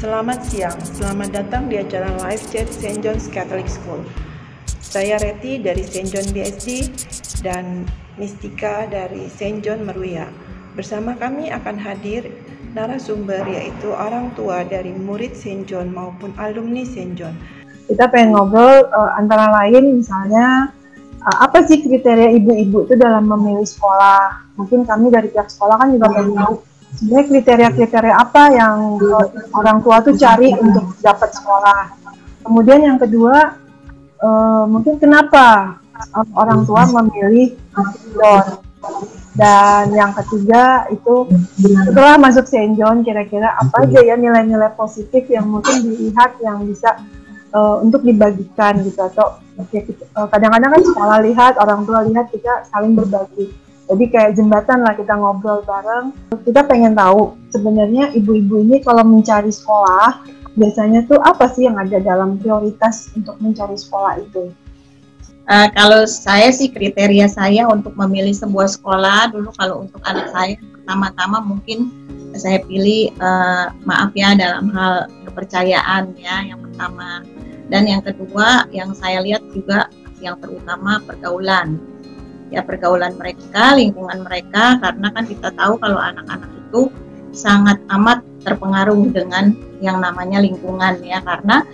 Selamat siang, selamat datang di acara live chat St. John's Catholic School. Saya Reti dari St. John BSD dan Mistika dari St. John Meruya. Bersama kami akan hadir narasumber yaitu orang tua dari murid St. John maupun alumni St. John. Kita pengen ngobrol antara lain misalnya apa sih kriteria ibu-ibu itu dalam memilih sekolah. Mungkin kami dari pihak sekolah kan juga pengen tahu sebenarnya kriteria-kriteria apa yang orang tua tuh cari untuk dapat sekolah. Kemudian yang kedua, mungkin kenapa orang tua memilih St. John. Dan yang ketiga itu setelah masuk St. John kira-kira apa aja ya nilai-nilai positif yang mungkin dilihat yang bisa untuk dibagikan gitu, atau kadang-kadang kan sekolah lihat, orang tua lihat, kita saling berbagi. Jadi kayak jembatan lah, kita ngobrol bareng. Kita pengen tahu sebenarnya ibu-ibu ini kalau mencari sekolah biasanya tuh apa sih yang ada dalam prioritas untuk mencari sekolah itu? Kalau saya sih kriteria saya untuk memilih sebuah sekolah dulu, kalau untuk anak saya pertama-tama mungkin saya pilih maaf ya dalam hal kepercayaan ya yang pertama, dan yang kedua yang saya lihat juga yang terutama pergaulan mereka, lingkungan mereka, karena kan kita tahu kalau anak-anak itu sangat amat terpengaruh dengan yang namanya lingkungan ya, karena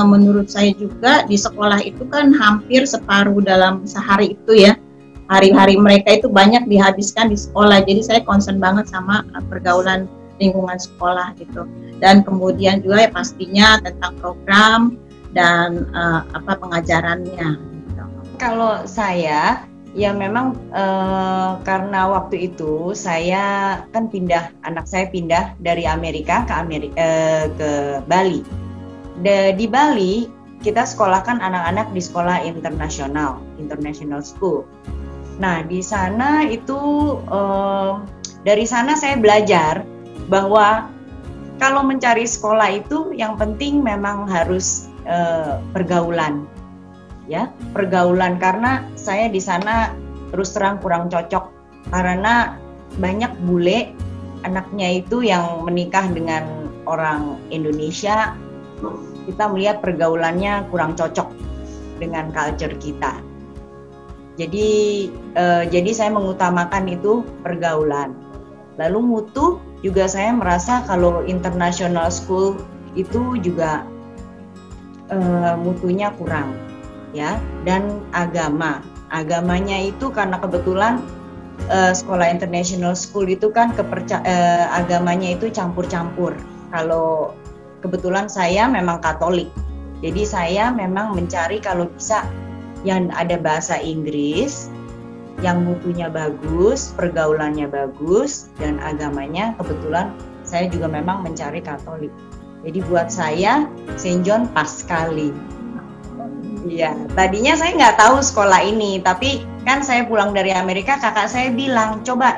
menurut saya juga di sekolah itu kan hampir separuh dalam sehari itu ya, hari-hari mereka itu banyak dihabiskan di sekolah. Jadi saya concern banget sama pergaulan lingkungan sekolah gitu. Dan kemudian juga ya pastinya tentang program dan pengajarannya gitu. Kalau saya ya memang karena waktu itu saya kan anak saya pindah dari Amerika ke Bali. Di Bali kita sekolahkan anak-anak di sekolah international school. Nah di sana itu dari sana saya belajar bahwa kalau mencari sekolah itu yang penting memang harus pergaulan, ya pergaulan, karena saya di sana terus terang kurang cocok karena banyak bule anaknya itu yang menikah dengan orang Indonesia. Kita melihat pergaulannya kurang cocok dengan culture kita. Jadi saya mengutamakan itu pergaulan. Lalu mutu juga saya merasa kalau international school itu juga mutunya kurang ya, dan agamanya itu karena kebetulan sekolah international school itu kan agamanya itu campur-campur. Kalau kebetulan saya memang Katolik, jadi saya memang mencari kalau bisa yang ada bahasa Inggris, yang mutunya bagus, pergaulannya bagus, dan agamanya kebetulan saya juga memang mencari Katolik. Jadi buat saya St. John pas sekali. Iya, tadinya saya nggak tahu sekolah ini, tapi kan saya pulang dari Amerika, kakak saya bilang, coba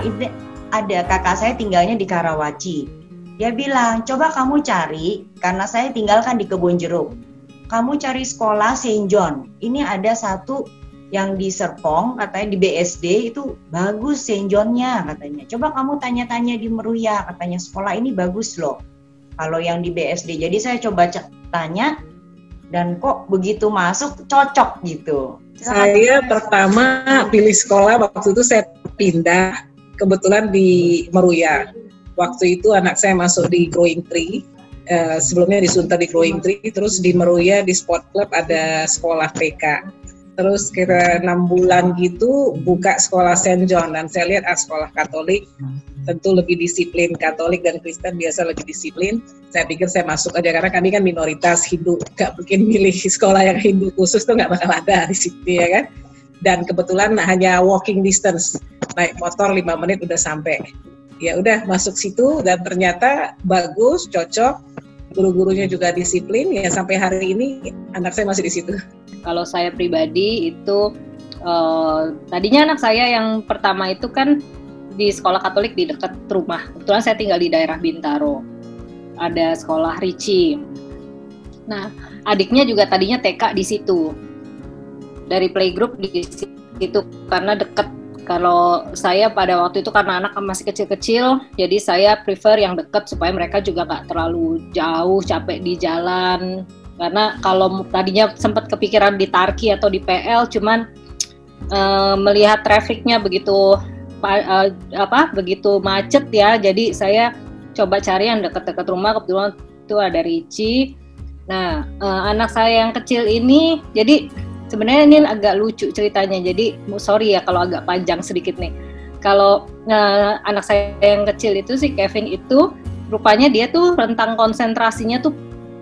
ada kakak saya tinggalnya di Karawaci. Dia bilang, coba kamu cari, karena saya tinggalkan di Kebon Jeruk. Kamu cari sekolah St. John. Ini ada satu yang di Serpong, katanya di BSD itu bagus St. John-nya katanya. Coba kamu tanya-tanya di Meruya, katanya sekolah ini bagus loh. Kalau yang di BSD. Jadi saya coba tanya, dan kok begitu masuk cocok gitu. Saya pertama pilih sekolah waktu itu saya pindah, kebetulan di Meruya. Waktu itu anak saya masuk di Growing Tree, sebelumnya di Sunter di Growing Tree, terus di Meruya di Sport Club ada sekolah TK. Terus kira 6 bulan gitu buka sekolah St. John, dan saya lihat sekolah Katolik tentu lebih disiplin, Katolik dan Kristen biasa lebih disiplin. Saya pikir saya masuk aja karena kami kan minoritas Hindu, gak mungkin milih sekolah yang Hindu khusus tuh gak bakal ada di situ ya kan. Dan kebetulan hanya walking distance, naik motor 5 menit udah sampai. Ya udah masuk situ dan ternyata bagus, cocok, guru-gurunya juga disiplin, ya sampai hari ini anak saya masih di situ. Kalau saya pribadi itu tadinya anak saya yang pertama itu kan di sekolah Katolik di dekat rumah. Kebetulan saya tinggal di daerah Bintaro. Ada sekolah Ricci. Nah, adiknya juga tadinya TK di situ. Dari playgroup di situ karena dekat Kalau saya pada waktu itu karena anak masih kecil-kecil, jadi saya prefer yang dekat supaya mereka juga nggak terlalu jauh, capek di jalan. Karena kalau tadinya sempat kepikiran di Tarki atau di PL, cuman melihat trafficnya begitu begitu macet ya. Jadi saya coba cari yang dekat-dekat rumah. Kebetulan itu ada Ricci. Nah, anak saya yang kecil ini, jadi sebenarnya ini agak lucu ceritanya. Jadi sorry ya kalau agak panjang sedikit nih. Kalau anak saya yang kecil itu si Kevin itu rupanya dia tuh rentang konsentrasinya tuh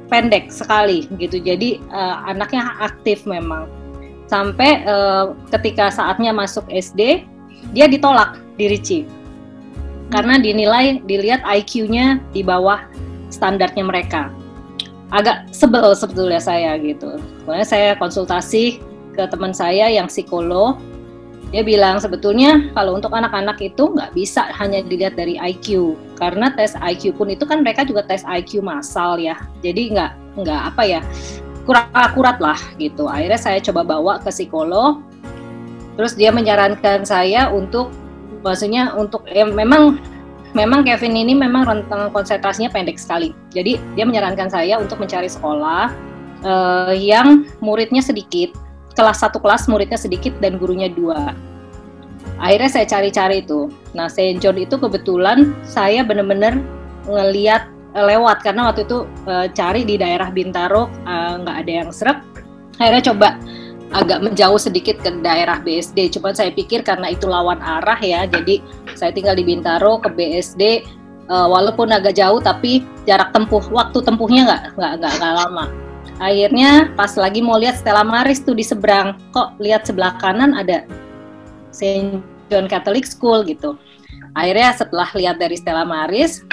pendek sekali gitu. Jadi anaknya aktif memang. Sampai ketika saatnya masuk SD, dia ditolak di Ricci. Karena dilihat IQ-nya di bawah standarnya mereka. Agak sebel sebetulnya saya gitu. Pokoknya saya konsultasi ke teman saya yang psikolog. Dia bilang sebetulnya kalau untuk anak-anak itu nggak bisa hanya dilihat dari IQ. Karena tes IQ pun itu kan mereka juga tes IQ massal ya. Jadi nggak kurang akurat lah gitu. Akhirnya saya coba bawa ke psikolog. Terus dia menyarankan saya untuk memang Kevin ini memang rentang konsentrasinya pendek sekali. Jadi dia menyarankan saya untuk mencari sekolah yang muridnya sedikit, kelas 1 kelas muridnya sedikit dan gurunya 2. Akhirnya saya cari-cari itu. Nah, Saint John itu kebetulan saya benar-benar ngeliat lewat karena waktu itu cari di daerah Bintaro nggak ada yang srek. Akhirnya coba agak menjauh sedikit ke daerah BSD, cuman saya pikir karena itu lawan arah ya, jadi saya tinggal di Bintaro ke BSD, walaupun agak jauh tapi jarak waktu tempuhnya nggak lama. Akhirnya pas lagi mau lihat Stella Maris tuh di seberang, kok lihat sebelah kanan ada Saint John Catholic School gitu. Akhirnya setelah lihat dari Stella Maris,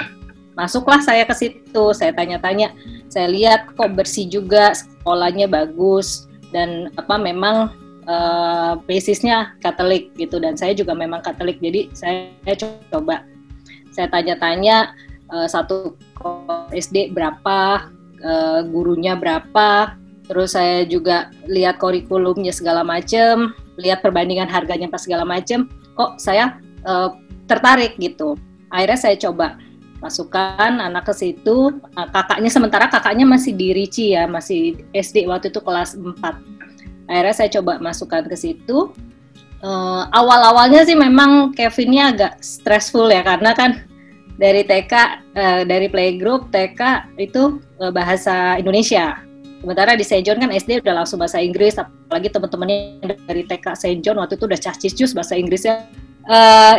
masuklah saya ke situ, saya tanya-tanya, saya lihat kok bersih juga, sekolahnya bagus. Dan memang basisnya Katolik gitu, dan saya juga memang Katolik, jadi saya coba saya tanya-tanya satu SD berapa, gurunya berapa, terus saya juga lihat kurikulumnya segala macam, lihat perbandingan harganya pas segala macam, kok saya tertarik gitu. Akhirnya saya coba masukkan anak ke situ. Sementara kakaknya masih di Ricci ya, masih SD waktu itu kelas 4. Akhirnya saya coba masukkan ke situ. Awal-awalnya sih memang Kevinnya agak stressful ya, karena kan dari TK, dari playgroup TK itu bahasa Indonesia. Sementara di Saint John kan SD udah langsung bahasa Inggris, apalagi teman-temannya dari TK Saint John waktu itu udah cah-cicus bahasa Inggrisnya.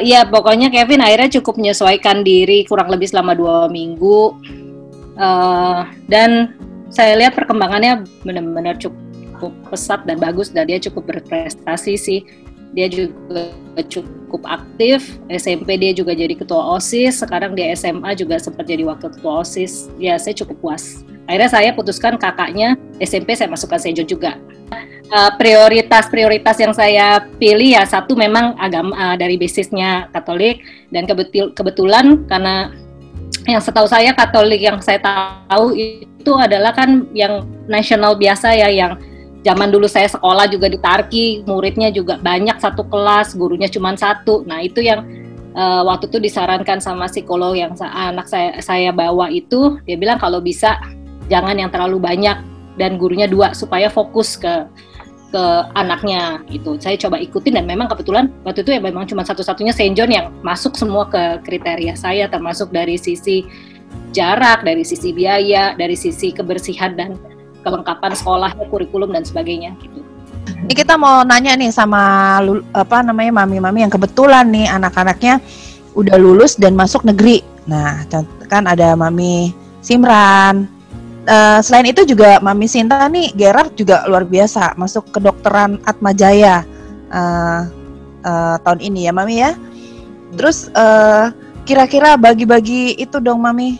Ya pokoknya Kevin akhirnya cukup menyesuaikan diri kurang lebih selama 2 minggu, dan saya lihat perkembangannya benar-benar cukup pesat dan bagus, dan dia cukup berprestasi sih. Dia juga cukup aktif, SMP dia juga jadi ketua OSIS, sekarang dia SMA juga sempat jadi wakil ketua OSIS. Ya saya cukup puas. Akhirnya saya putuskan kakaknya SMP saya masukkan Saint John juga. Prioritas yang saya pilih ya, satu memang agama dari basisnya Katolik, dan kebetulan karena yang setahu saya Katolik yang saya tahu itu adalah kan yang nasional biasa ya, yang zaman dulu saya sekolah juga di Tarki, muridnya juga banyak satu kelas, gurunya cuma 1. Nah itu yang waktu itu disarankan sama psikolog yang anak saya bawa itu, dia bilang kalau bisa jangan yang terlalu banyak dan gurunya 2 supaya fokus ke anaknya gitu. Saya coba ikutin, dan memang kebetulan waktu itu ya memang cuma satu-satunya Saint John yang masuk semua ke kriteria saya, termasuk dari sisi jarak, dari sisi biaya, dari sisi kebersihan dan kelengkapan sekolahnya, kurikulum dan sebagainya gitu. Ini kita mau nanya nih sama mami-mami yang kebetulan nih anak-anaknya udah lulus dan masuk negeri. Nah, kan ada Mami Simran. Selain itu juga Mami Sinta nih, Gerard juga luar biasa, masuk kedokteran Atmajaya tahun ini ya Mami ya. Terus kira-kira bagi-bagi itu dong Mami,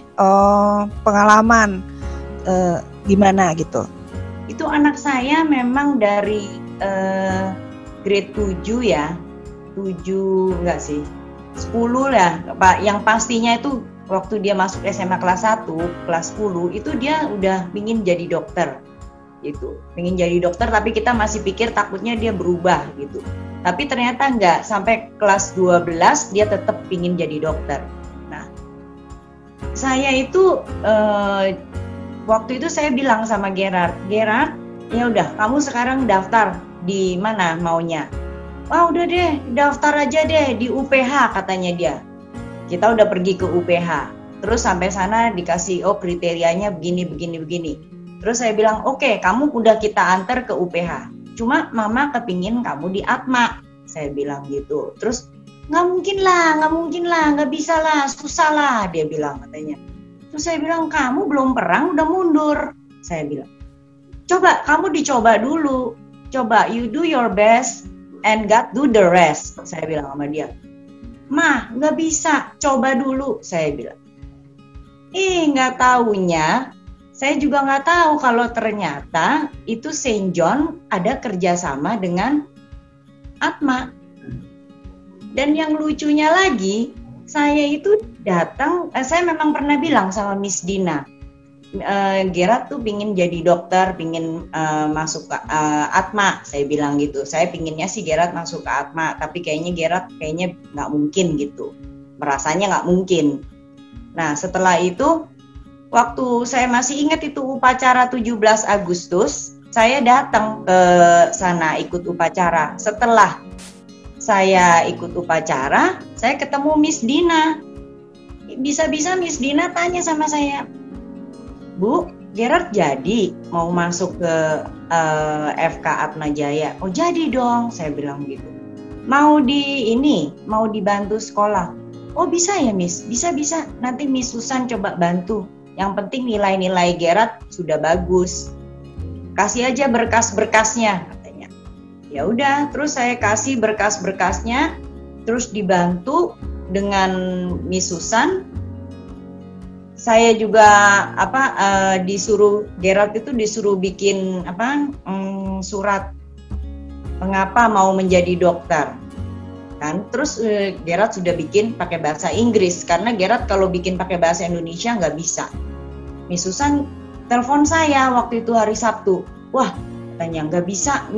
pengalaman gimana gitu. Itu anak saya memang dari grade 7 ya, 7 enggak sih, 10 lah Pak. Yang pastinya itu waktu dia masuk SMA kelas 1, kelas 10, itu dia udah ingin jadi dokter gitu. Ingin jadi dokter, tapi kita masih pikir takutnya dia berubah gitu. Tapi ternyata enggak, sampai kelas 12 dia tetap pingin jadi dokter. Nah, saya itu waktu itu saya bilang sama Gerard, ya udah kamu sekarang daftar di mana maunya. Wah udah deh, daftar aja deh di UPH katanya dia. Kita udah pergi ke UPH. Terus sampai sana dikasih kriterianya begini. Terus saya bilang oke, kamu udah kita antar ke UPH. Cuma mama kepingin kamu di Atma. Saya bilang gitu. Terus nggak mungkin lah, nggak bisa lah, susah lah dia bilang katanya. Terus saya bilang kamu belum perang udah mundur. Saya bilang coba kamu dicoba dulu. Coba you do your best and God do the rest. Saya bilang sama dia. Mah, nggak bisa, coba dulu, saya bilang. Nggak taunya, saya juga nggak tahu kalau ternyata itu St. John ada kerjasama dengan Atma. Dan yang lucunya lagi, saya itu datang, saya memang pernah bilang sama Miss Dina, Gerard tuh pingin jadi dokter, pingin masuk ke Atma, saya bilang gitu. Saya pinginnya sih Gerard masuk ke Atma, tapi kayaknya Gerard nggak mungkin gitu, merasanya nggak mungkin. Nah setelah itu, waktu saya masih ingat itu upacara 17 Agustus, saya datang ke sana ikut upacara. Setelah saya ikut upacara, saya ketemu Miss Dina. Bisa-bisa Miss Dina tanya sama saya, Bu, Gerard jadi mau masuk ke FK Atma Jaya? Oh jadi dong, saya bilang gitu. Mau dibantu sekolah? Oh bisa ya Miss, bisa. Nanti Miss Susan coba bantu. Yang penting nilai-nilai Gerard sudah bagus. Kasih aja berkas-berkasnya katanya. Ya udah, terus saya kasih berkas-berkasnya, terus dibantu dengan Miss Susan. Saya juga Gerard itu disuruh bikin surat mengapa mau menjadi dokter kan. Terus Gerard sudah bikin pakai bahasa Inggris karena Gerard kalau bikin pakai bahasa Indonesia nggak bisa. Miss Susan telepon saya waktu itu hari Sabtu. Wah katanya nggak bisa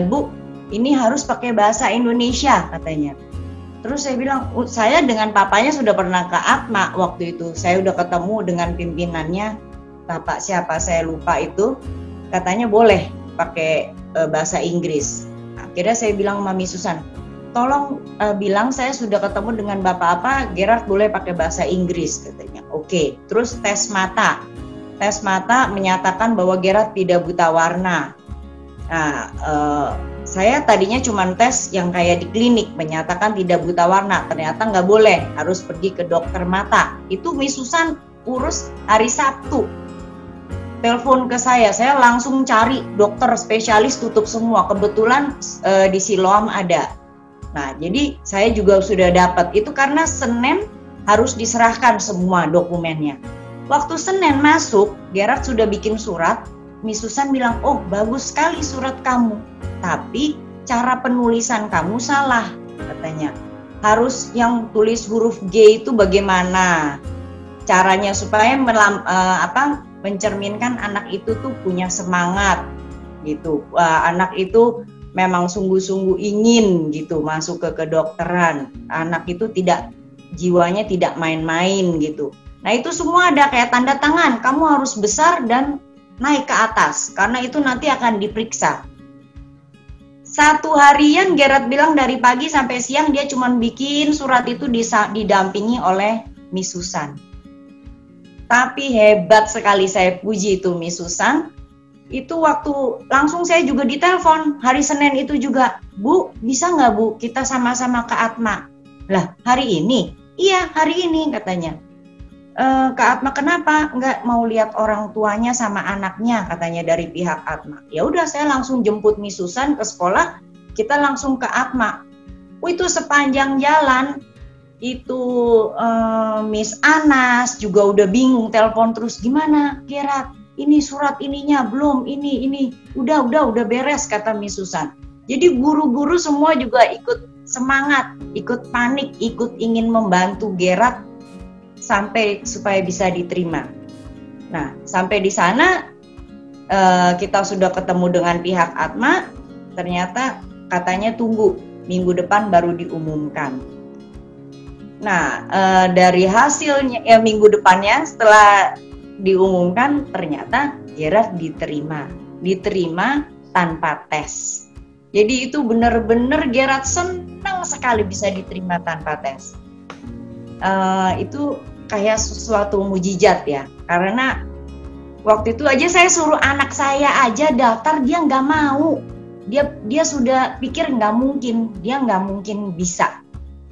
Bu, ini harus pakai bahasa Indonesia katanya. Terus saya bilang, saya dengan papanya sudah pernah ke Atma waktu itu. Saya udah ketemu dengan pimpinannya, bapak siapa saya lupa itu. Katanya boleh pakai bahasa Inggris. Akhirnya saya bilang sama Miss Susan, tolong bilang saya sudah ketemu dengan bapak apa, Gerard boleh pakai bahasa Inggris katanya. Oke. Terus tes mata menyatakan bahwa Gerard tidak buta warna. Nah, saya tadinya cuma tes yang kayak di klinik menyatakan tidak buta warna, ternyata nggak boleh, harus pergi ke dokter mata. Itu Miss Susan urus hari Sabtu. Telepon ke saya langsung cari dokter spesialis tutup semua. Kebetulan di Siloam ada. Nah, jadi saya juga sudah dapat itu karena Senin harus diserahkan semua dokumennya. Waktu Senin masuk, Gerard sudah bikin surat. Miss Susan bilang, oh bagus sekali surat kamu, tapi cara penulisan kamu salah katanya. Harus yang tulis huruf G itu bagaimana caranya supaya mencerminkan anak itu tuh punya semangat gitu. Anak itu memang sungguh-sungguh ingin gitu masuk ke kedokteran. Anak itu jiwanya tidak main-main gitu. Nah itu semua ada kayak tanda tangan, kamu harus besar dan naik ke atas, karena itu nanti akan diperiksa. Satu harian Gerard bilang dari pagi sampai siang dia cuma bikin surat itu didampingi oleh Miss Susan. Tapi hebat sekali, saya puji itu Miss Susan. Itu waktu langsung saya juga ditelepon hari Senin itu juga, Bu bisa nggak Bu kita sama-sama ke Atma? Lah hari ini? Iya hari ini katanya. Kak Atma kenapa nggak mau lihat orang tuanya sama anaknya katanya dari pihak Atma. Ya udah saya langsung jemput Miss Susan ke sekolah, kita langsung ke Atma. Itu sepanjang jalan itu Miss Anas juga udah bingung, telepon terus, gimana Gerard ini surat ininya belum, ini udah beres kata Miss Susan. Jadi guru-guru semua juga ikut semangat, ikut panik, ikut ingin membantu Gerard sampai supaya bisa diterima. Nah, sampai di sana kita sudah ketemu dengan pihak Atma, ternyata katanya tunggu minggu depan baru diumumkan. Nah, dari hasilnya minggu depannya setelah diumumkan ternyata Gerard diterima tanpa tes. Jadi itu benar-benar Gerard senang sekali bisa diterima tanpa tes. Itu kayak sesuatu mujizat ya, karena waktu itu aja saya suruh anak saya aja daftar, dia nggak mau. Dia sudah pikir nggak mungkin bisa.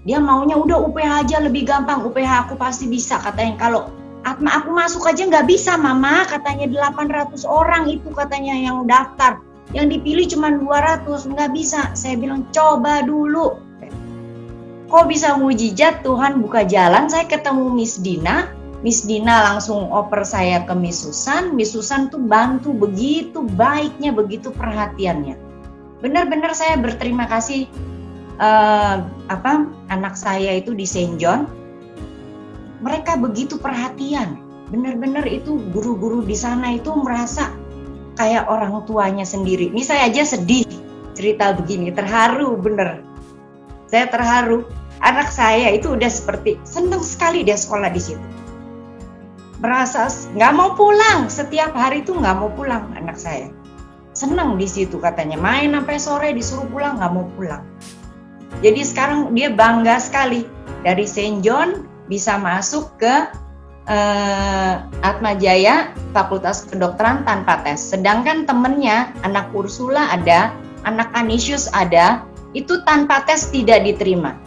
Dia maunya udah UPH aja lebih gampang, UPH aku pasti bisa katanya. Kalau Atma aku masuk aja nggak bisa mama, katanya 800 orang itu katanya yang daftar, yang dipilih cuma 200, nggak bisa. Saya bilang coba dulu. Kok bisa mujizat, Tuhan buka jalan. Saya ketemu Miss Dina langsung oper saya ke Miss Susan tuh bantu begitu baiknya, begitu perhatiannya. Benar-benar saya berterima kasih. Anak saya itu di St. John, mereka begitu perhatian. Benar-benar itu guru-guru di sana itu merasa kayak orang tuanya sendiri. Ini saya aja sedih cerita begini, terharu bener. Saya terharu. Anak saya itu udah seperti senang sekali dia sekolah di situ. Merasa nggak mau pulang, setiap hari itu nggak mau pulang anak saya. Senang di situ katanya, main sampai sore disuruh pulang nggak mau pulang. Jadi sekarang dia bangga sekali dari St. John bisa masuk ke Atma Jaya Fakultas Kedokteran tanpa tes. Sedangkan temennya anak Ursula ada, anak Anisius ada, itu tanpa tes tidak diterima.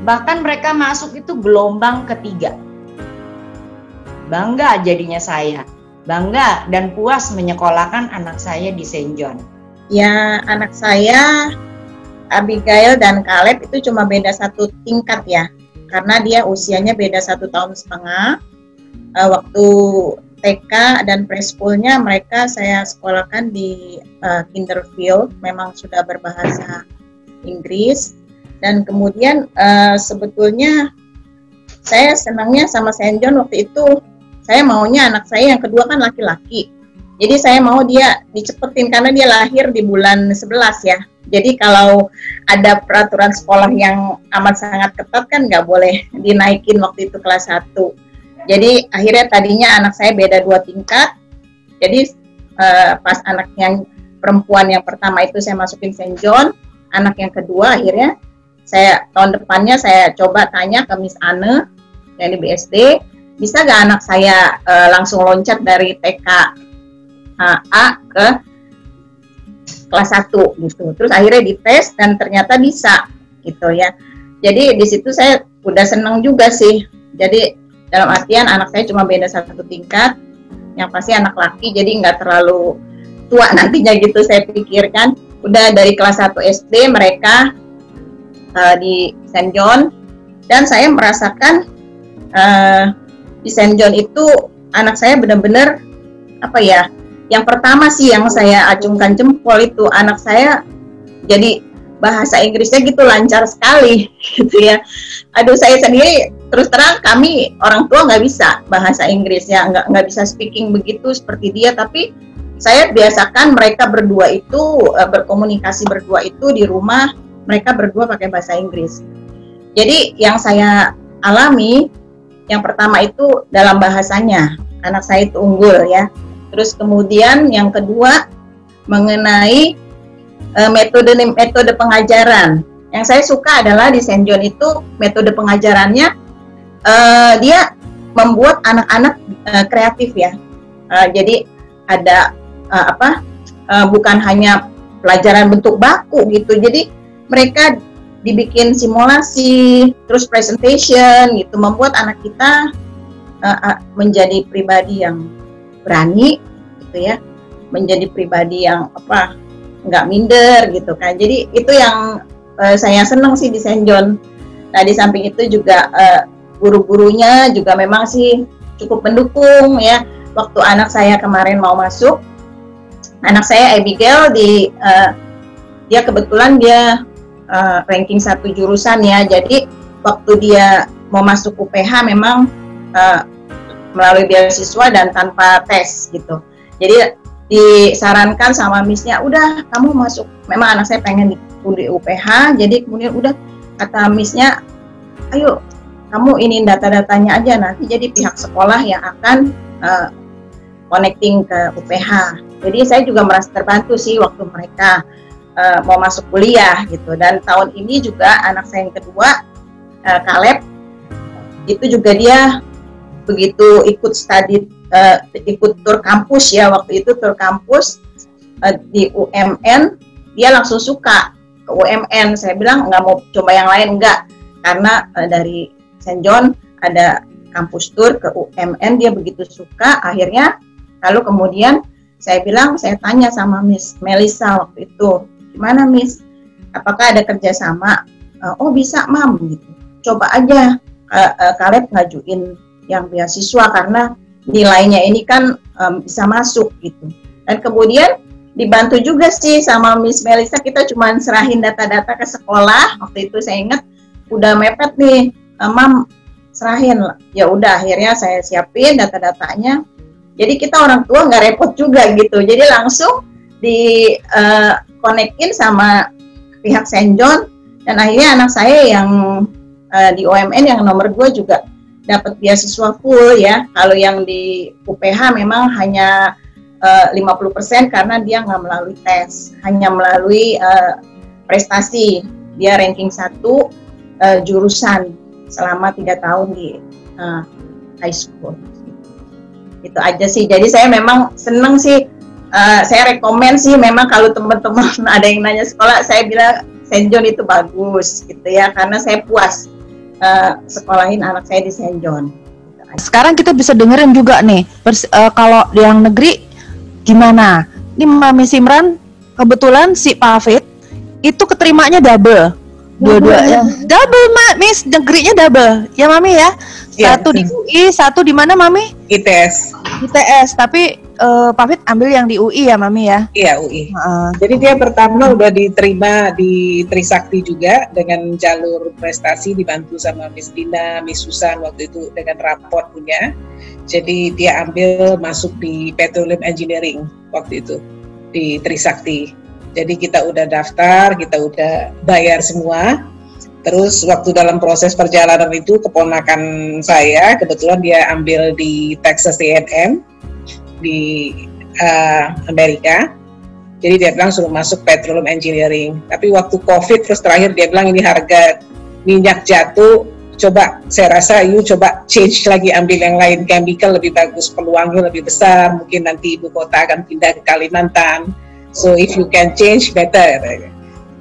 Bahkan mereka masuk itu gelombang ketiga. Bangga jadinya saya, bangga dan puas menyekolahkan anak saya di St. John. Ya, anak saya Abigail dan Caleb itu cuma beda 1 tingkat ya, karena dia usianya beda 1,5 tahun. Waktu TK dan preschoolnya mereka saya sekolahkan di Kinderfield, memang sudah berbahasa Inggris. Dan kemudian sebetulnya saya senangnya sama St. John waktu itu, saya maunya anak saya yang kedua kan laki-laki. Jadi saya mau dia dicepetin karena dia lahir di bulan 11 ya. Jadi kalau ada peraturan sekolah yang amat sangat ketat kan nggak boleh dinaikin waktu itu kelas 1. Jadi akhirnya tadinya anak saya beda 2 tingkat. Jadi pas anak yang perempuan yang pertama itu saya masukin St. John, anak yang kedua akhirnya tahun depannya saya coba tanya ke Miss Anne yang di BSD, bisa nggak anak saya langsung loncat dari TK A ke kelas 1 gitu. Terus akhirnya dites dan ternyata bisa gitu ya. Jadi di situ saya udah senang juga sih. Jadi dalam artian anak saya cuma beda 1 tingkat, yang pasti anak laki, jadi nggak terlalu tua nantinya gitu saya pikirkan. Udah dari kelas 1 SD mereka di St. John, dan saya merasakan di St. John itu anak saya benar-benar apa ya, yang pertama sih yang saya acungkan jempol itu anak saya jadi bahasa Inggrisnya gitu lancar sekali gitu ya. Aduh, saya sendiri terus terang kami orang tua nggak bisa bahasa Inggris ya, nggak bisa speaking begitu seperti dia, tapi saya biasakan mereka berdua itu berkomunikasi berdua itu di rumah, mereka berdua pakai bahasa Inggris. Jadi yang saya alami yang pertama itu dalam bahasanya anak saya itu unggul ya. Terus kemudian yang kedua mengenai metode pengajaran. Yang saya suka adalah di St. John itu metode pengajarannya dia membuat anak-anak kreatif ya. Jadi ada bukan hanya pelajaran bentuk baku gitu. Jadi mereka dibikin simulasi, terus presentation gitu, membuat anak kita menjadi pribadi yang berani gitu ya, menjadi pribadi yang nggak minder gitu kan. Jadi itu yang saya senang sih di St. John. Nah di samping itu juga guru-gurunya juga memang sih cukup mendukung ya. Waktu anak saya kemarin mau masuk, anak saya Abigail dia kebetulan dia ranking 1 jurusan ya. Jadi waktu dia mau masuk UPH memang melalui beasiswa dan tanpa tes gitu. Jadi disarankan sama missnya, udah kamu masuk, memang anak saya pengen di UPH, jadi kemudian udah kata missnya, ayo kamu ini data-datanya aja, nanti jadi pihak sekolah yang akan connecting ke UPH. Jadi saya juga merasa terbantu sih waktu mereka mau masuk kuliah gitu. Dan tahun ini juga anak saya yang kedua, Caleb, itu juga dia begitu ikut study, ikut tur kampus ya, waktu itu tur kampus di UMN, dia langsung suka ke UMN. Saya bilang nggak mau coba yang lain, enggak, karena dari St. John ada kampus tur ke UMN, dia begitu suka. Akhirnya lalu kemudian saya bilang, saya tanya sama Miss Melissa waktu itu, gimana Miss, apakah ada kerjasama? Oh bisa Mam, gitu. Coba aja Caleb ngajuin yang beasiswa karena nilainya ini kan bisa masuk gitu. Dan kemudian dibantu juga sih sama Miss Melissa, kita cuma serahin data-data ke sekolah. Waktu itu saya ingat udah mepet nih, Mam serahin. Ya udah, akhirnya saya siapin data-datanya. Jadi kita orang tua nggak repot juga gitu. Jadi langsung di konekin sama pihak St. John, dan akhirnya anak saya yang di OMN yang nomor 2 juga dapat beasiswa full ya. Kalau yang di UPH memang hanya 50% karena dia nggak melalui tes, hanya melalui prestasi. Dia ranking 1 jurusan selama 3 tahun di high school. Itu aja sih. Jadi saya memang seneng sih. Saya rekomen sih memang kalau teman-teman ada yang nanya sekolah, saya bilang St. John itu bagus gitu ya, karena saya puas sekolahin anak saya di St. John. Sekarang kita bisa dengerin juga nih, kalau yang negeri gimana? Ini Mami Simran, kebetulan si Pavit itu keterimanya double. Dua-duanya double, Miss, negerinya double. Ya Mami ya. Satu di UI, satu di mana Mami? ITS. ITS, tapi Pavit ambil yang di UI ya Mami ya? Iya, UI. Jadi dia pertama udah diterima di Trisakti juga dengan jalur prestasi, dibantu sama Miss Dina, Miss Susan waktu itu dengan raport punya. Jadi dia ambil masuk di Petroleum Engineering waktu itu di Trisakti. Jadi kita udah daftar, kita udah bayar semua. Terus waktu dalam proses perjalanan itu keponakan saya, kebetulan dia ambil di Texas A&M di Amerika. Jadi dia bilang suruh masuk Petroleum Engineering. Tapi waktu COVID terus terakhir dia bilang ini harga minyak jatuh, coba saya rasa you coba change lagi, ambil yang lain, chemical lebih bagus, peluangnya lebih besar, mungkin nanti ibu kota akan pindah ke Kalimantan. So if you can change better.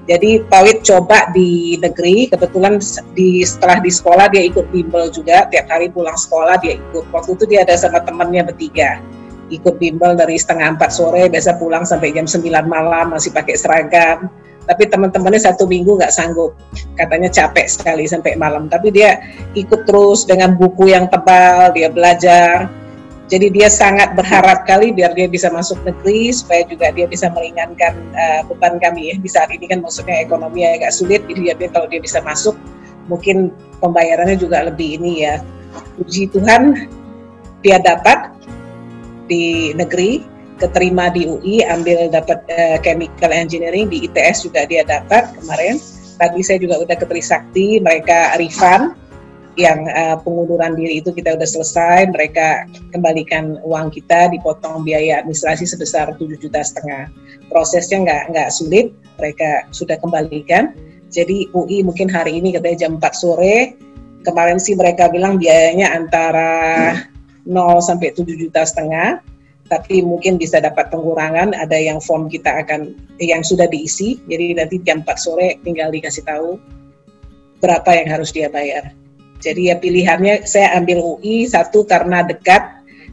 Jadi Pawit coba di negeri, kebetulan setelah di sekolah dia ikut bimbel juga, tiap hari pulang sekolah dia ikut. Waktu itu dia ada sama temannya bertiga, ikut bimbel dari 3:30 sore, biasa pulang sampai jam 9 malam, masih pakai seragam. Tapi teman-temannya 1 minggu nggak sanggup, katanya capek sekali sampai malam. Tapi dia ikut terus dengan buku yang tebal, dia belajar. Jadi dia sangat berharap kali biar dia bisa masuk negeri, supaya juga dia bisa meringankan beban kami ya. Di saat ini kan maksudnya ekonomi agak sulit, jadi dia kalau dia bisa masuk, mungkin pembayarannya juga lebih ini ya. Puji Tuhan, dia dapat di negeri, keterima di UI, ambil dapat chemical engineering, di ITS juga dia dapat kemarin. Tadi saya juga udah ke Trisakti, mereka refund yang pengunduran diri itu kita udah selesai, mereka kembalikan uang kita, dipotong biaya administrasi sebesar 7,5 juta. Prosesnya nggak sulit, mereka sudah kembalikan. Jadi UI mungkin hari ini katanya jam 4 sore, kemarin sih mereka bilang biayanya antara 0 sampai 7,5 juta, tapi mungkin bisa dapat pengurangan. Ada yang form kita akan yang sudah diisi, jadi nanti jam 4 sore tinggal dikasih tahu berapa yang harus dia bayar. Jadi ya pilihannya saya ambil UI, satu karena dekat,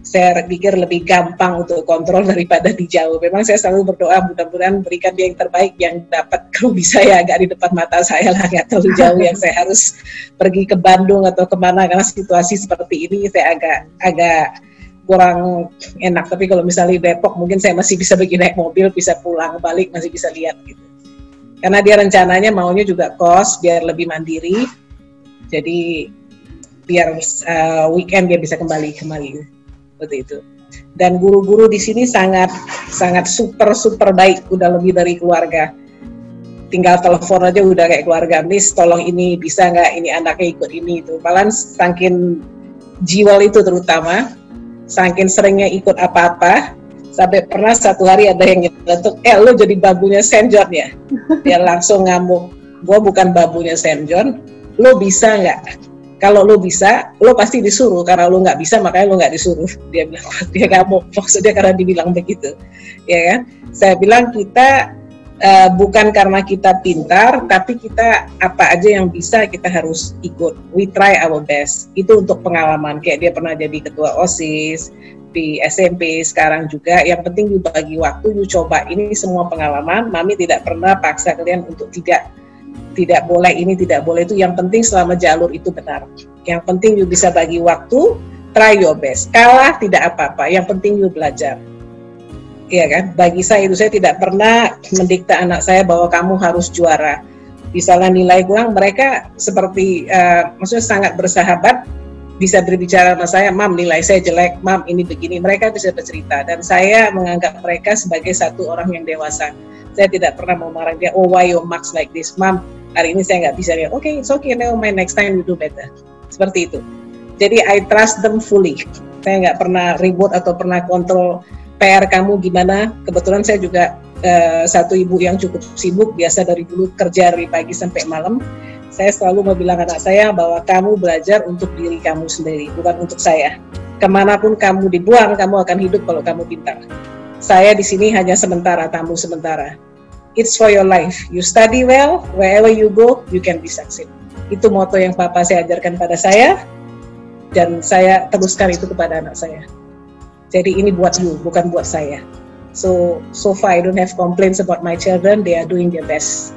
saya pikir lebih gampang untuk kontrol daripada di jauh. Memang saya selalu berdoa mudah-mudahan berikan dia yang terbaik, yang dapat kalau bisa ya agak di depan mata saya lah, nggak terlalu jauh yang saya harus pergi ke Bandung atau kemana, karena situasi seperti ini saya agak kurang enak. Tapi kalau misalnya di Depok mungkin saya masih bisa pergi naik mobil, bisa pulang balik, masih bisa lihat gitu. Karena dia rencananya maunya juga kos biar lebih mandiri. Jadi biar weekend dia bisa kembali seperti itu. Dan guru-guru di sini sangat super baik, udah lebih dari keluarga. Tinggal telepon aja udah kayak keluarga. Miss, tolong ini bisa nggak? Ini anaknya ikut ini itu. Malah saking jiwal itu terutama, saking seringnya ikut apa-apa, sampai pernah satu hari ada yang nyeletuk, lo jadi babunya St. John ya? Dia langsung ngamuk, gua bukan babunya St. John, lo bisa nggak? Kalau lo bisa, lo pasti disuruh. Karena lo nggak bisa, makanya lo nggak disuruh. Dia bilang, dia ngamuk, maksudnya karena dibilang begitu, ya kan? Saya bilang kita bukan karena kita pintar, tapi kita apa aja yang bisa kita harus ikut. We try our best. Itu untuk pengalaman. Kayak dia pernah jadi ketua OSIS di SMP, sekarang juga. Yang penting you bagi waktu, you coba. Ini semua pengalaman. Mami tidak pernah paksa kalian untuk tidak boleh ini, tidak boleh itu. Yang penting selama jalur itu benar. Yang penting you bisa bagi waktu, try your best. Kalah tidak apa-apa. Yang penting you belajar. Iya kan, bagi saya itu, saya tidak pernah mendikte anak saya bahwa kamu harus juara. Misalnya nilai kurang, mereka seperti maksudnya sangat bersahabat, bisa berbicara sama saya, mam nilai saya jelek, mam ini begini, mereka bisa bercerita. Dan saya menganggap mereka sebagai satu orang yang dewasa. Saya tidak pernah mau marah dia, oh why your marks like this, mam hari ini saya nggak bisa. Oke, it's okay, never mind, next time you do better. Seperti itu. Jadi I trust them fully. Saya nggak pernah ribut atau pernah kontrol PR kamu gimana. Kebetulan saya juga satu ibu yang cukup sibuk, biasa dari dulu kerja dari pagi sampai malam. Saya selalu mau bilang anak saya bahwa kamu belajar untuk diri kamu sendiri, bukan untuk saya. Kemanapun kamu dibuang, kamu akan hidup kalau kamu pintar. Saya di sini hanya sementara, tamu sementara. It's for your life. You study well, wherever you go, you can be succeed. Itu moto yang Papa saya ajarkan pada saya, dan saya teruskan itu kepada anak saya. Jadi ini buat you, bukan buat saya. So far I don't have complaints about my children. They are doing their best.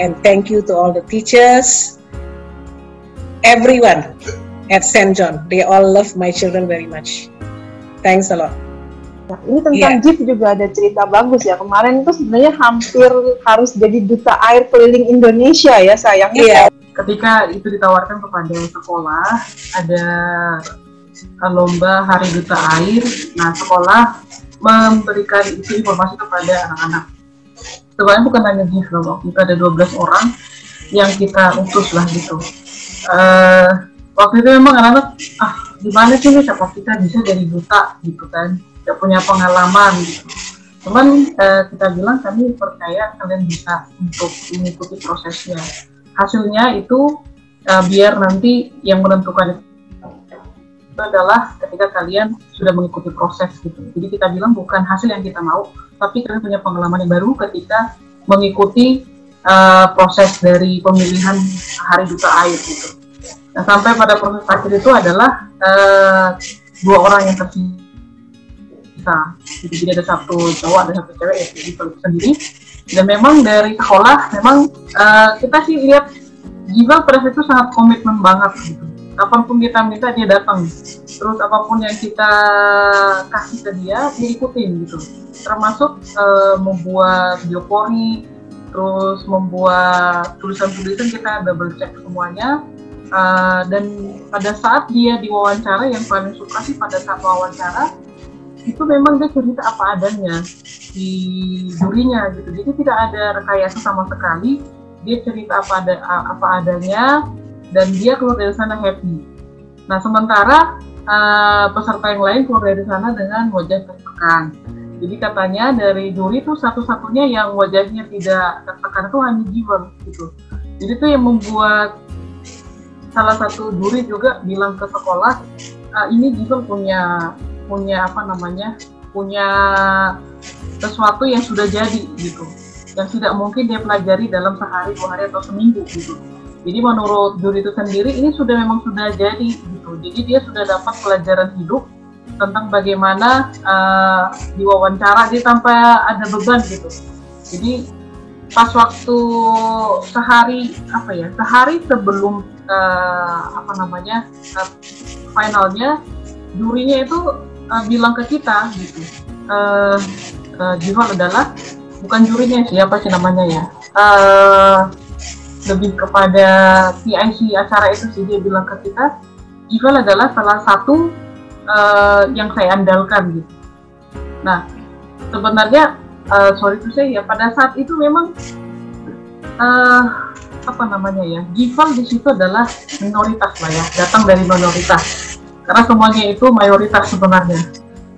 And thank you to all the teachers, everyone at St. John. They all love my children very much. Thanks a lot. Nah, ini tentang JIP juga ada cerita bagus ya. Kemarin itu sebenarnya hampir harus jadi duta air keliling Indonesia ya sayangnya. Ketika itu ditawarkan kepada sekolah, ada lomba Hari Duta Air. Nah, sekolah memberikan itu informasi kepada anak-anak. Sebenarnya bukan hanya JIP loh, waktu itu ada 12 orang yang kita utus lah gitu. Waktu itu memang anak-anak, gimana sih nih siapa kita bisa jadi duta gitu kan, tidak punya pengalaman gitu. Cuman kita bilang kami percaya kalian bisa untuk mengikuti prosesnya. Hasilnya itu biar nanti yang menentukan itu adalah ketika kalian sudah mengikuti proses gitu. Jadi kita bilang bukan hasil yang kita mau, tapi kalian punya pengalaman yang baru ketika mengikuti proses dari pemilihan Hari Duta Air gitu. Nah, sampai pada proses akhir itu adalah 2 orang yang tersisa. Jadi ada 1 cowok, ada 1 cewek, ya jadi kalau sendiri. Dan memang dari sekolah, memang kita sih lihat Jiwa pada saat itu sangat komitmen banget gitu. Apapun kita minta dia datang, terus apapun yang kita kasih ke dia ikutin gitu. Termasuk membuat biopori, terus membuat tulisan-tulisan kita double check semuanya. Dan pada saat dia diwawancara, yang paling suka sih pada saat wawancara itu memang dia cerita apa adanya di jurinya gitu. Jadi tidak ada rekayasa sama sekali, dia cerita apa adanya. Dan dia keluar dari sana happy. Nah, sementara peserta yang lain keluar dari sana dengan wajah tertekan. Jadi katanya dari juri itu satu-satunya yang wajahnya tidak tertekan itu hanya Jiwon gitu. Jadi itu yang membuat salah satu juri juga bilang ke sekolah, ini Jiwon punya sesuatu yang sudah jadi gitu, yang tidak mungkin dia pelajari dalam sehari, 2 hari atau seminggu gitu. Jadi menurut juri itu sendiri ini memang sudah jadi gitu. Jadi dia sudah dapat pelajaran hidup tentang bagaimana diwawancara dia tanpa ada beban gitu. Jadi pas waktu sehari sebelum finalnya, jurinya itu bilang ke kita gitu. Jiwon adalah bukan jurinya, siapa sih namanya ya? Lebih kepada PIC acara itu sih, dia bilang ke kita, Jiwon adalah salah satu yang saya andalkan gitu. Nah, sebenarnya sorry to say ya, pada saat itu memang Gifal di situ adalah minoritas lah ya, datang dari minoritas. Karena semuanya itu mayoritas sebenarnya.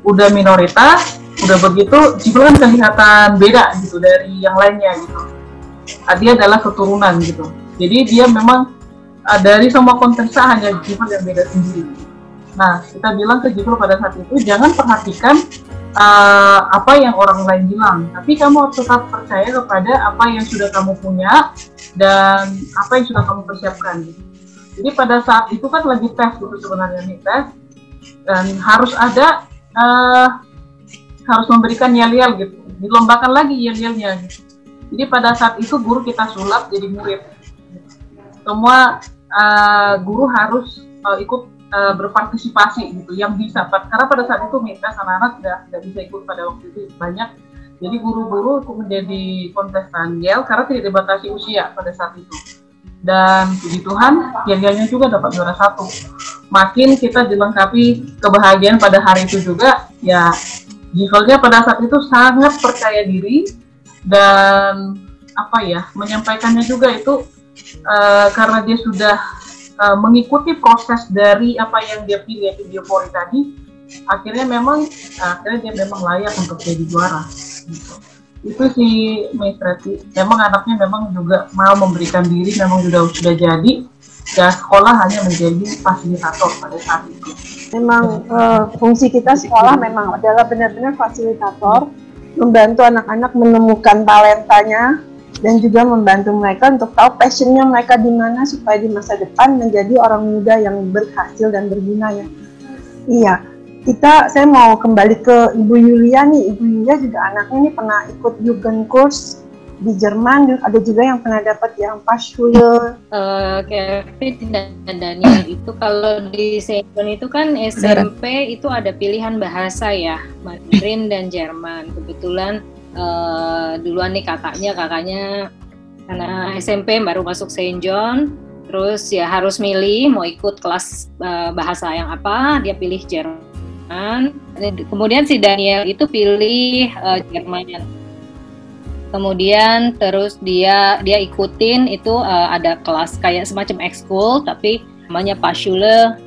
Udah minoritas, udah begitu, Gifal kan kelihatan beda gitu dari yang lainnya gitu. Dia adalah keturunan gitu. Jadi dia memang dari semua kontestan hanya Gifal yang beda sendiri. Nah, kita bilang ke Gifal pada saat itu, jangan perhatikan apa yang orang lain bilang, tapi kamu harus tetap percaya kepada apa yang sudah kamu punya dan apa yang sudah kamu persiapkan. Jadi pada saat itu kan lagi tes gitu sebenarnya nih, tes, dan harus ada harus memberikan yel-yel gitu, dilombakan lagi yel-yelnya gitu. Jadi pada saat itu guru kita sulap jadi murid. Semua guru harus ikut berpartisipasi gitu, yang bisa, karena pada saat itu minta anak-anak tidak bisa ikut pada waktu itu banyak, jadi guru-guru itu menjadi kontestan yel karena tidak dibatasi usia pada saat itu, dan puji Tuhan yel-yelnya juga dapat juara 1. Makin kita dilengkapi kebahagiaan pada hari itu juga ya, Gifalnya pada saat itu sangat percaya diri dan menyampaikannya juga itu karena dia sudah mengikuti proses dari apa yang dia pilih, yaitu Biopori tadi, akhirnya dia memang layak untuk jadi juara gitu. Itu sih Maistrati, memang anaknya memang juga mau memberikan diri, memang sudah jadi ya, sekolah hanya menjadi fasilitator pada saat itu. Memang fungsi kita sekolah memang adalah benar-benar fasilitator, membantu anak-anak menemukan talentanya dan juga membantu mereka untuk tahu passionnya mereka di mana supaya di masa depan menjadi orang muda yang berhasil dan berguna ya. Iya, saya mau kembali ke Ibu Yulia nih. Ibu Yulia juga anaknya nih pernah ikut Jugendkurs di Jerman, ada juga yang pernah dapat yang Fachschule. Kevin dan Daniel itu kalau di Seiton itu kan SMP itu ada pilihan bahasa ya, Mandarin dan Jerman. Kebetulan duluan nih kakaknya karena SMP baru masuk Saint John, terus ya harus milih mau ikut kelas bahasa yang apa, dia pilih Jerman. Kemudian si Daniel itu pilih Jerman. Kemudian terus dia ikutin itu ada kelas kayak semacam ekskul tapi namanya Fachschule,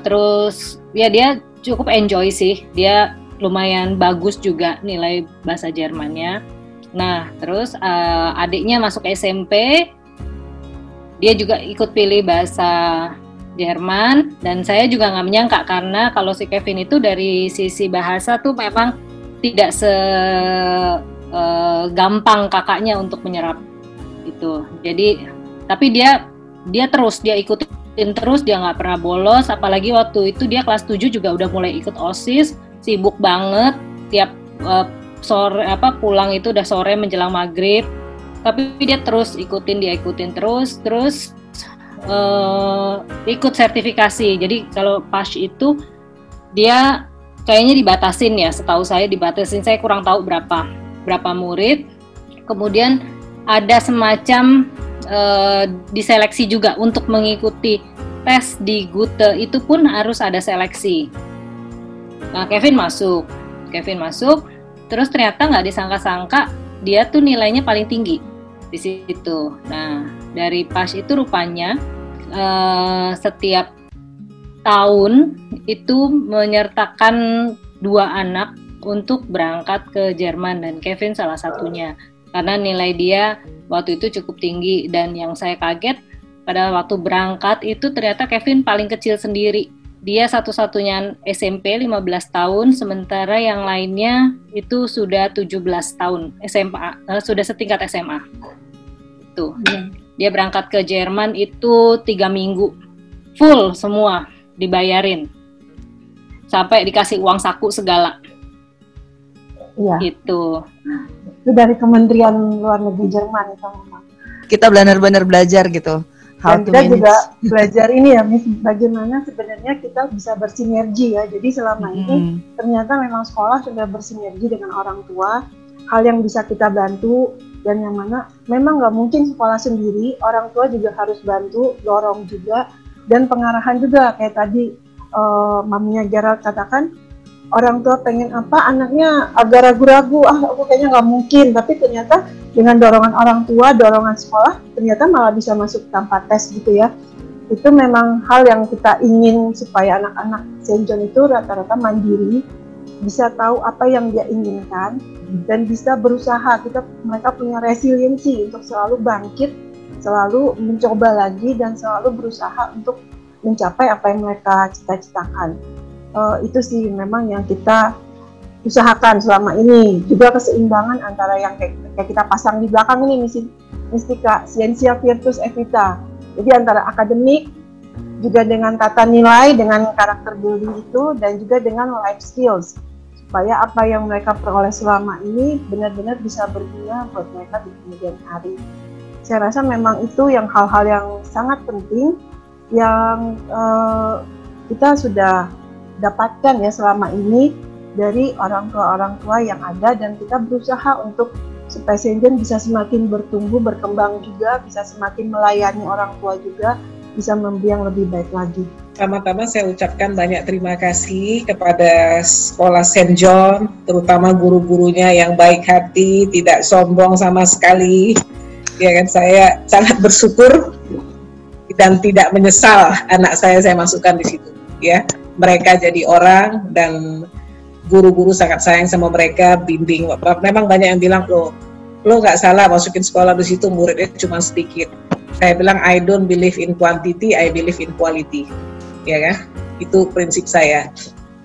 terus ya dia cukup enjoy sih, dia lumayan bagus juga nilai bahasa Jermannya. Nah, terus adiknya masuk SMP, dia juga ikut pilih bahasa Jerman, dan saya juga nggak menyangka karena kalau si Kevin itu dari sisi bahasa tuh memang tidak gampang kakaknya untuk menyerap gitu. Jadi, tapi dia ikutin terus, dia nggak pernah bolos, apalagi waktu itu dia kelas 7 juga udah mulai ikut OSIS. Sibuk banget, tiap sore pulang itu udah sore menjelang maghrib, tapi dia ikutin terus ikut sertifikasi. Jadi kalau PASH itu dia kayaknya dibatasin ya, setahu saya dibatasin, saya kurang tahu berapa murid. Kemudian ada semacam diseleksi juga untuk mengikuti tes di Gute, itu pun harus ada seleksi. Nah, Kevin masuk, terus ternyata nggak disangka-sangka dia tuh nilainya paling tinggi di situ. Nah, dari PASH itu rupanya setiap tahun itu menyertakan 2 anak untuk berangkat ke Jerman, dan Kevin salah satunya karena nilai dia waktu itu cukup tinggi. Dan yang saya kaget pada waktu berangkat itu ternyata Kevin paling kecil sendiri. Dia satu-satunya SMP 15 tahun, sementara yang lainnya itu sudah 17 tahun SMA, sudah setingkat SMA. Itu. Dia berangkat ke Jerman itu 3 minggu. Full semua dibayarin. Sampai dikasih uang saku segala. Iya. Itu dari Kementerian Luar Negeri Jerman itu memang. Kita benar-benar belajar gitu. Dan kita juga belajar ini ya, Miss, bagaimana sebenarnya kita bisa bersinergi ya. Jadi selama ini ternyata memang sekolah sudah bersinergi dengan orang tua, hal yang bisa kita bantu, dan yang mana memang nggak mungkin sekolah sendiri, orang tua juga harus bantu, dorong juga, dan pengarahan juga kayak tadi maminya Gerald katakan, orang tua pengen apa, anaknya agak ragu-ragu, aku kayaknya nggak mungkin, tapi ternyata dengan dorongan orang tua, dorongan sekolah, ternyata malah bisa masuk tanpa tes gitu ya. Itu memang hal yang kita ingin supaya anak-anak St. John itu rata-rata mandiri, bisa tahu apa yang dia inginkan, dan bisa berusaha. Mereka punya resiliensi untuk selalu bangkit, selalu mencoba lagi, dan selalu berusaha untuk mencapai apa yang mereka cita-citakan. Itu sih memang yang kita usahakan selama ini. Juga keseimbangan antara yang kayak kita pasang di belakang ini, Mistika, Scientia Virtus et Vita. Jadi antara akademik, juga dengan tata nilai, dengan karakter building itu, dan juga dengan life skills. Supaya apa yang mereka peroleh selama ini benar-benar bisa berguna buat mereka di kemudian hari. Saya rasa memang itu yang hal-hal yang sangat penting, yang kita sudah dapatkan ya selama ini dari orang tua yang ada, dan kita berusaha untuk supaya St. John bisa semakin bertumbuh, berkembang juga, bisa semakin melayani orang tua juga, bisa memberi yang lebih baik lagi. Pertama-tama saya ucapkan banyak terima kasih kepada sekolah St. John, terutama guru-gurunya yang baik hati, tidak sombong sama sekali. Ya kan, saya sangat bersyukur dan tidak menyesal anak saya masukkan di situ. Ya, mereka jadi orang, dan guru-guru sangat sayang sama mereka, bimbing. Memang banyak yang bilang, lo nggak salah masukin sekolah di situ, muridnya cuma sedikit. Saya bilang, I don't believe in quantity, I believe in quality. Ya kan, itu prinsip saya.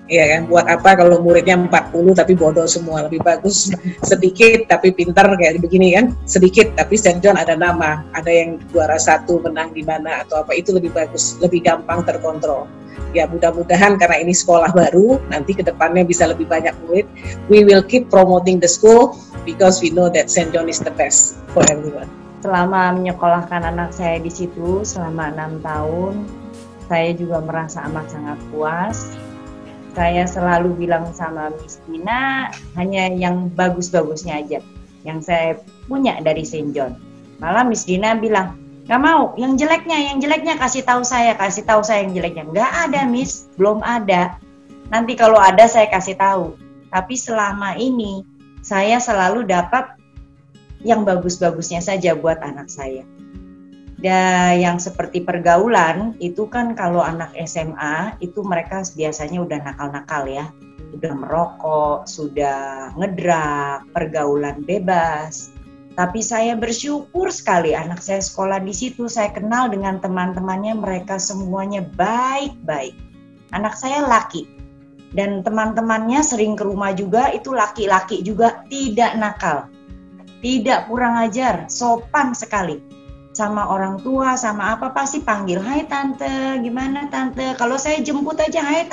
Ya kan, buat apa kalau muridnya 40 tapi bodoh semua, lebih bagus sedikit tapi pintar kayak begini kan, sedikit tapi St. John ada nama, ada yang juara 1 menang di mana atau apa, itu lebih bagus, lebih gampang terkontrol. Ya mudah-mudahan karena ini sekolah baru, nanti ke depannya bisa lebih banyak murid. We will keep promoting the school because we know that St. John is the best for everyone. Selama menyekolahkan anak saya di situ selama 6 tahun, saya juga merasa amat sangat puas. Saya selalu bilang sama Miss Dina, hanya yang bagus-bagusnya aja yang saya punya dari St. John. Malah Miss Dina bilang, nggak mau, yang jeleknya kasih tahu saya yang jeleknya. Nggak ada Miss, belum ada. Nanti kalau ada saya kasih tahu. Tapi selama ini saya selalu dapat yang bagus-bagusnya saja buat anak saya. Dan yang seperti pergaulan itu kan kalau anak SMA itu mereka biasanya udah nakal-nakal ya, udah merokok, sudah ngedrak, pergaulan bebas. Tapi saya bersyukur sekali anak saya sekolah di situ, saya kenal dengan teman-temannya, mereka semuanya baik-baik. Anak saya laki, dan teman-temannya sering ke rumah juga, itu laki-laki juga, tidak nakal, tidak kurang ajar, sopan sekali. Sama orang tua, sama apa pasti panggil, hai tante, gimana tante, kalau saya jemput aja, hai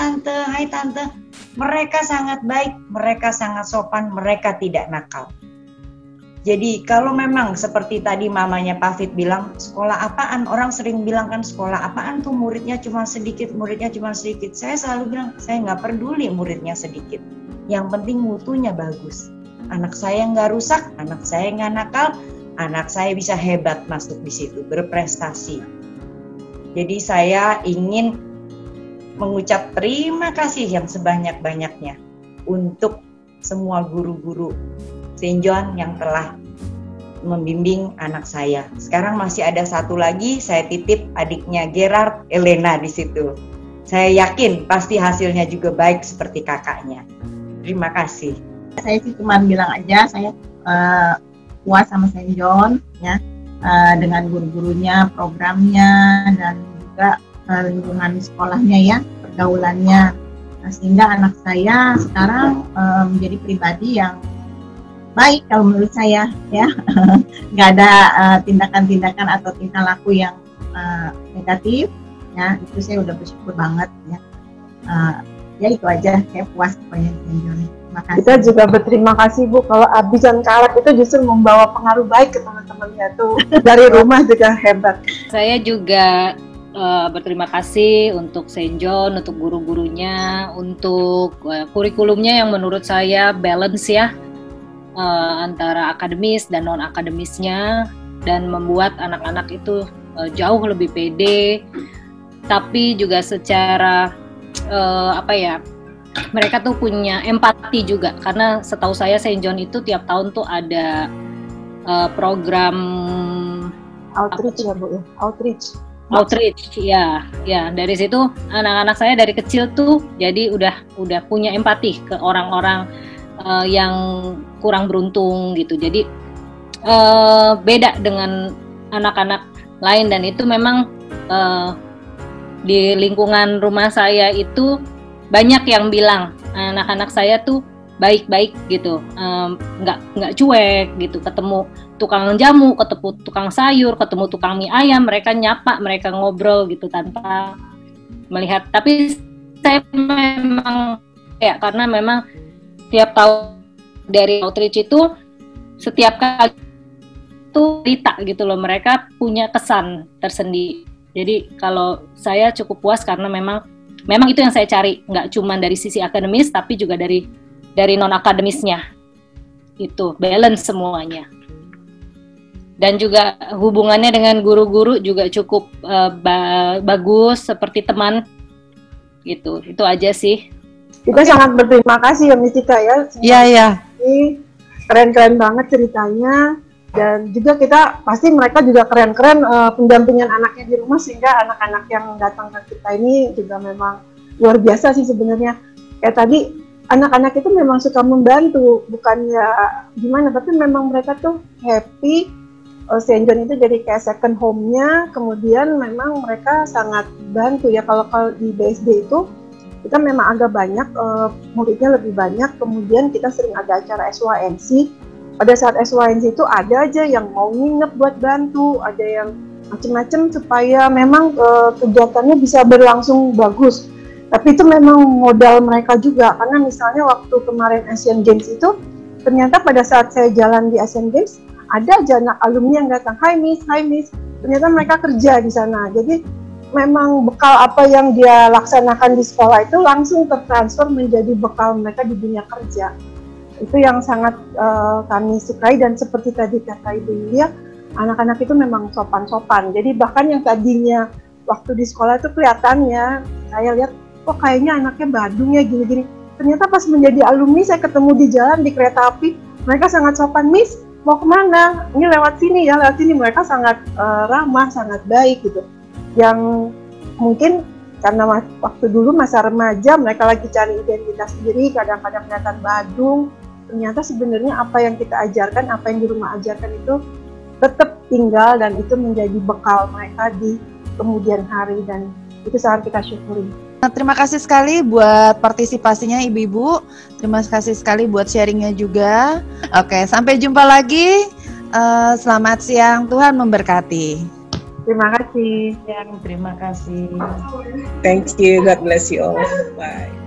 tante. Mereka sangat baik, mereka sangat sopan, mereka tidak nakal. Jadi kalau memang seperti tadi mamanya Pak Fit bilang, sekolah apaan, orang sering bilang kan sekolah apaan tuh muridnya cuma sedikit. Saya selalu bilang, saya nggak peduli muridnya sedikit, yang penting mutunya bagus. Anak saya nggak rusak, anak saya nggak nakal, anak saya bisa hebat masuk di situ, berprestasi. Jadi saya ingin mengucap terima kasih yang sebanyak-banyaknya untuk semua guru-guru St. John yang telah membimbing anak saya. Sekarang masih ada satu lagi, saya titip adiknya Gerard, Elena di situ. Saya yakin pasti hasilnya juga baik seperti kakaknya. Terima kasih. Saya sih cuma bilang aja, saya puas sama St. John ya, dengan guru-gurunya, programnya, dan juga lingkungan sekolahnya ya, pergaulannya. Nah, sehingga anak saya sekarang menjadi pribadi yang baik kalau menurut saya ya, nggak ada tindakan-tindakan atau tingkah laku yang negatif ya, itu saya udah bersyukur banget ya. Ya itu aja, saya puas pokoknya St. John. Kita juga berterima kasih Bu, kalau Abi dan Kalak itu justru membawa pengaruh baik ke teman-temannya tuh, dari rumah juga hebat. Saya juga berterima kasih untuk St. John, untuk guru-gurunya, untuk kurikulumnya yang menurut saya balance ya, antara akademis dan non-akademisnya, dan membuat anak-anak itu jauh lebih pede, tapi juga secara apa ya, mereka tuh punya empati juga, karena setahu saya Saint John itu tiap tahun tuh ada program Outreach ya Bu ya, outreach ya dari situ anak-anak saya dari kecil tuh jadi udah punya empati ke orang-orang yang kurang beruntung gitu. Jadi beda dengan anak-anak lain, dan itu memang di lingkungan rumah saya itu banyak yang bilang anak-anak saya tuh baik-baik gitu, nggak cuek gitu, ketemu tukang jamu, ketemu tukang sayur, ketemu tukang mie ayam, mereka nyapa, mereka ngobrol gitu tanpa melihat. Tapi saya memang ya, karena memang tiap tahun dari outreach itu setiap kali itu cerita gitu loh, mereka punya kesan tersendiri. Jadi kalau saya cukup puas karena memang itu yang saya cari, nggak cuma dari sisi akademis tapi juga dari non akademisnya, itu balance semuanya. Dan juga hubungannya dengan guru-guru juga cukup bagus, seperti teman gitu. Itu aja sih. Kita sangat berterima kasih ya Mistika ya. Iya. Ini keren-keren banget ceritanya, dan juga kita pasti mereka juga keren-keren pendampingan anaknya di rumah, sehingga anak-anak yang datang ke kita ini juga memang luar biasa sih sebenarnya. Kayak tadi anak-anak itu memang suka membantu, bukannya gimana, tapi memang mereka tuh happy. Saint John itu jadi kayak second home-nya, kemudian memang mereka sangat bantu ya. Kalau di BSD itu kita memang agak banyak, muridnya lebih banyak, kemudian kita sering ada acara SYNC. Pada saat SYNC itu ada aja yang mau nginep buat bantu, ada yang macam-macam supaya memang kegiatannya bisa berlangsung bagus. Tapi itu memang modal mereka juga, karena misalnya waktu kemarin Asian Games itu, ternyata pada saat saya jalan di Asian Games, ada aja anak alumni yang datang, hi miss, ternyata mereka kerja di sana. Jadi memang bekal apa yang dia laksanakan di sekolah itu langsung tertransfer menjadi bekal mereka di dunia kerja. Itu yang sangat kami sukai, dan seperti tadi kata Ibu Yulia, anak-anak itu memang sopan-sopan. Jadi bahkan yang tadinya waktu di sekolah itu kelihatannya, saya lihat, kok kayaknya anaknya Badung ya gini-gini. Ternyata pas menjadi alumni, saya ketemu di jalan, di kereta api, mereka sangat sopan, miss, mau kemana? Ini lewat sini ya, lewat sini. Mereka sangat ramah, sangat baik gitu. Yang mungkin karena waktu dulu masa remaja, mereka lagi cari identitas diri, kadang-kadang kelihatan Badung. Ternyata sebenarnya apa yang kita ajarkan, apa yang di rumah ajarkan itu tetap tinggal, dan itu menjadi bekal mereka di kemudian hari, dan itu sangat kita syukuri. Terima kasih sekali buat partisipasinya Ibu-Ibu. Terima kasih sekali buat sharingnya juga. Oke, sampai jumpa lagi. Selamat siang, Tuhan memberkati. Terima kasih. Terima kasih. Thank you, God bless you all. Bye.